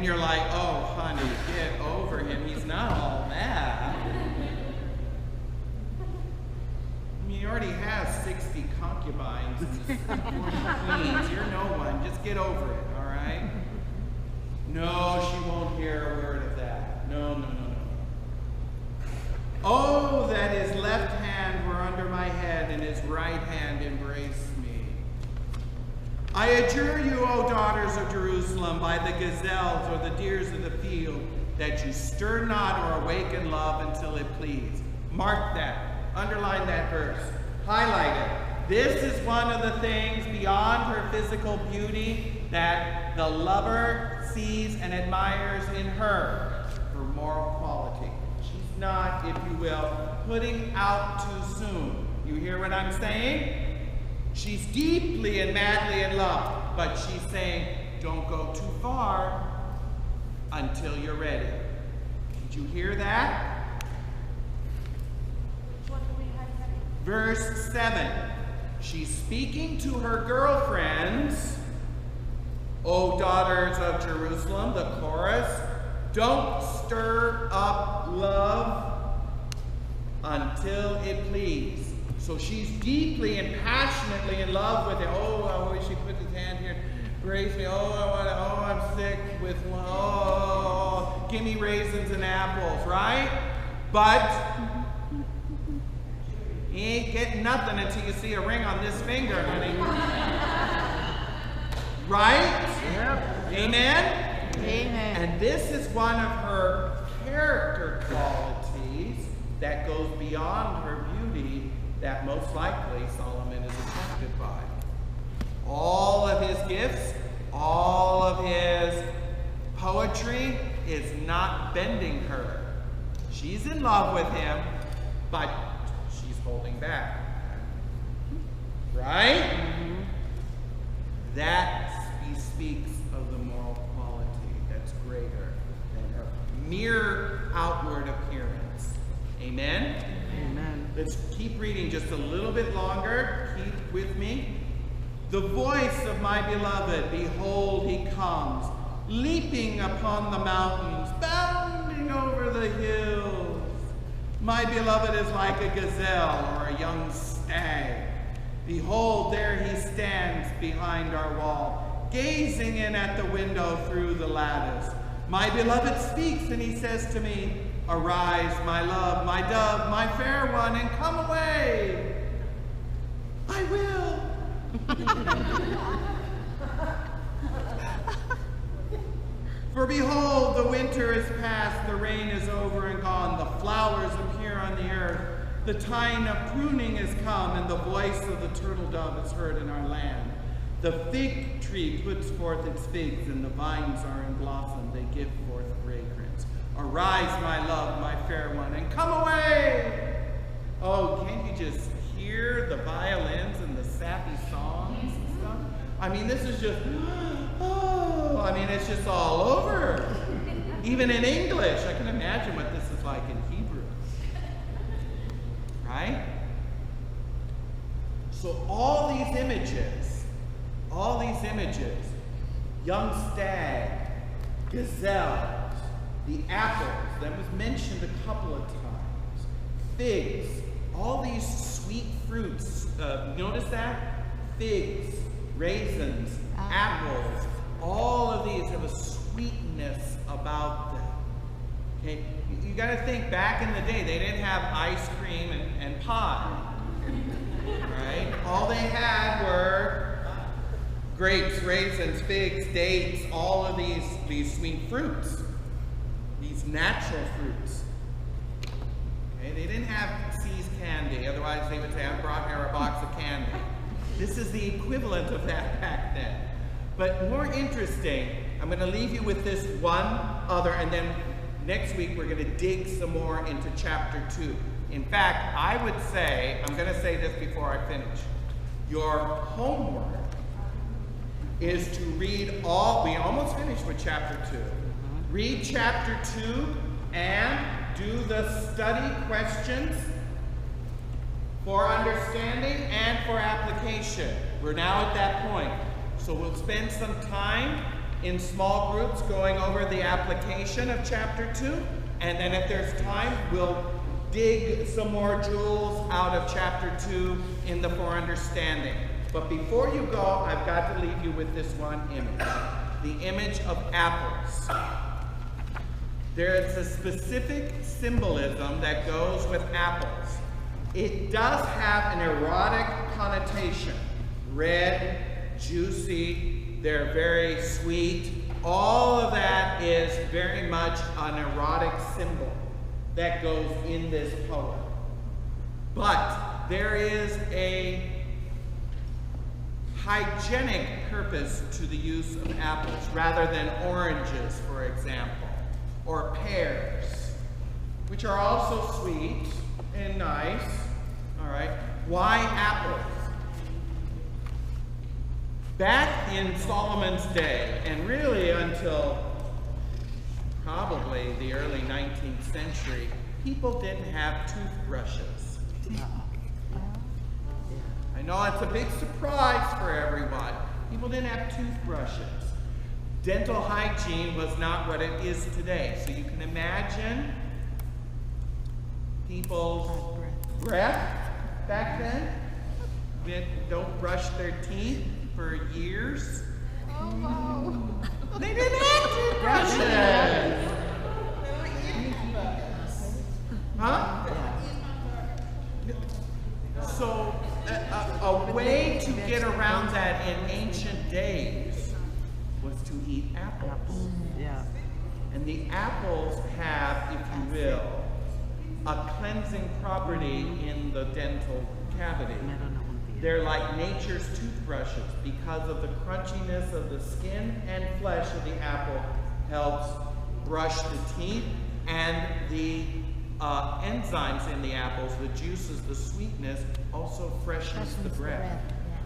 you're like, oh, honey, get over him. He's not all that. I mean, he already has 60 concubines and 40 queens. You're no one. Just get over it, all right? No, she won't hear a word of that. No. Oh, that his left hand were under my head and his right hand embraced me. I adjure you, O daughters of Jerusalem, by the gazelles or the deers of the field, that you stir not or awaken love until it please. Mark that. Underline that verse. Highlight it. This is one of the things beyond her physical beauty that the lover sees and admires in her moral quality. She's not, if you will, putting out too soon. You hear what I'm saying? She's deeply and madly in love, but she's saying, don't go too far until you're ready. Did you hear that? Which one do we have ready? Verse 7. She's speaking to her girlfriends, O daughters of Jerusalem, the chorus. Don't stir up love until it please. So she's deeply and passionately in love with it. Oh, I wish he put his hand here, embrace me. Oh, I'm sick with one. Oh, give me raisins and apples, right? But you ain't getting nothing until you see a ring on this finger, honey. Right? Yep. Amen? Amen. And this is one of her character qualities that goes beyond her beauty that most likely Solomon is attracted by. All of his gifts, all of his poetry is not bending her. She's in love with him, but she's holding back. Right? Mm-hmm. That speaks of the moral quality that's greater than her mere outward appearance. Amen? Amen. Let's keep reading just a little bit longer. Keep with me. The voice of my beloved, behold, he comes, leaping upon the mountains, bounding over the hills. My beloved is like a gazelle or a young stag. Behold, there he stands behind our wall, gazing in at the window through the lattice. My beloved speaks, and he says to me, arise, my love, my dove, my fair one, and come away. I will. For behold, the winter is past, the rain is over and gone, the flowers appear on the earth, the time of pruning is come, and the voice of the turtle dove is heard in our land. The fig tree puts forth its figs, and the vines are in blossom, they give forth fragrance. Arise, my love, my fair one, and come away. Oh, can't you just hear the violins and the sappy songs and stuff? I mean, this is just, oh, I mean, it's just all over. Even in English, I can imagine what this is like in Hebrew. Right? So all these images, young stag, gazelles, the apples, that was mentioned a couple of times, figs, all these sweet fruits, notice that? Figs, raisins, apples, all of these have a sweetness about them. Okay, you got to think back in the day, they didn't have ice cream and pie, right? All they had were grapes, raisins, figs, dates, all of these sweet fruits, these natural fruits. Okay, they didn't have See's candy, otherwise they would say, I brought here a box of candy. This is the equivalent of that back then. But more interesting, I'm going to leave you with this one other, and then next week we're going to dig some more into chapter 2. In fact, I would say, I'm going to say this before I finish, your homework is to read all, we almost finished with chapter 2. Read chapter 2 and do the study questions for understanding and for application. We're now at that point. So we'll spend some time in small groups going over the application of chapter 2, and then if there's time, we'll dig some more jewels out of chapter 2 in the For Understanding. But before you go, I've got to leave you with this one image, the image of apples. There is a specific symbolism that goes with apples. It does have an erotic connotation. Red, juicy, they're very sweet. All of that is very much an erotic symbol that goes in this poem. But there is a hygienic purpose to the use of apples rather than oranges, for example, or pears, which are also sweet and nice. All right, why apples? Back in Solomon's day, and really until probably the early 19th century, people didn't have toothbrushes. I know it's a big surprise for everyone. People didn't have toothbrushes. Dental hygiene was not what it is today. So you can imagine people's breath back then. They don't brush their teeth for years. They didn't have toothbrushes. Huh? So a way to get around that in ancient days was to eat apples. Yeah. And the apples have, if you will, a cleansing property in the dental cavity. They're like nature's toothbrushes because of the crunchiness of the skin and flesh of the apple helps brush the teeth, and the enzymes in the apples, the juices, the sweetness, also freshens the breath.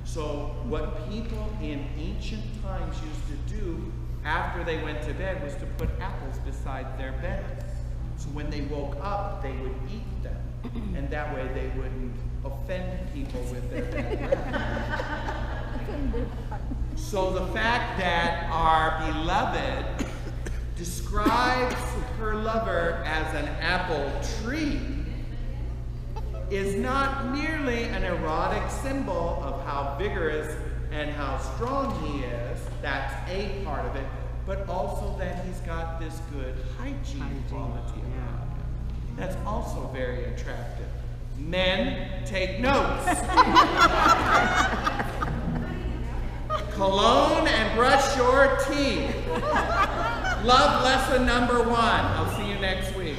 So what people in ancient times used to do after they went to bed was to put apples beside their bed. So when they woke up, they would eat them, and that way they wouldn't offend people with their bad breath. So the fact that our beloved describes her lover as an apple tree is not merely an erotic symbol of how vigorous and how strong he is, that's a part of it, but also that he's got this good hygiene quality about him. That's also very attractive. Men, take notes. Cologne and brush your teeth. Love lesson number 1. I'll see you next week.